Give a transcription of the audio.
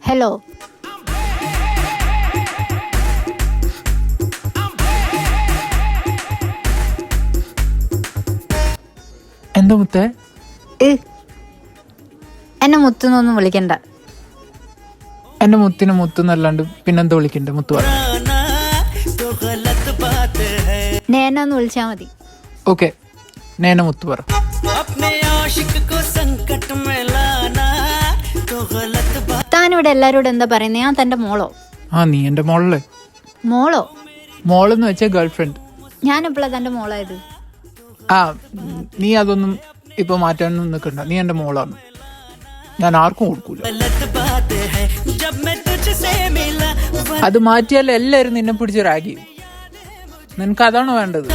Hello. എന്താ മുത്തേ? എന്നെ മുത്തുന്നൊന്നും വിളിക്കണ്ട. എന്റെ മുത്തിനെ മുത്തുന്നല്ലാണ്ട് പിന്നെന്താ വിളിക്കണ്ടേ? മുത്തു പറ. നേനൊന്ന് വിളിച്ചാ മതി. ഓക്കെ, നേന മുത്തു പറ. താനിവിടെ എല്ലാരോടും എന്താ പറയുന്നത്? ഞാൻ തന്റെ മോളോ? നീ എന്റെ മോളല്ലേ. മോളോ? മോളെന്ന് വെച്ചാൽ ഗേൾ ഫ്രണ്ട്. ഞാൻ എപ്പോഴാ തന്റെ മോളായത്? നീ അതൊന്നും ഇപ്പൊ മാറ്റാനൊന്നും നിൽക്കണ്ട. നീ എന്റെ മോളാണ്, ഞാൻ ആർക്കും കൊടുക്കൂല. അത് മാറ്റിയാൽ എല്ലാരും നിന്നെ പിടിച്ച് റാഗ് ചെയ്യും. നിനക്ക് അതാണോ വേണ്ടത്?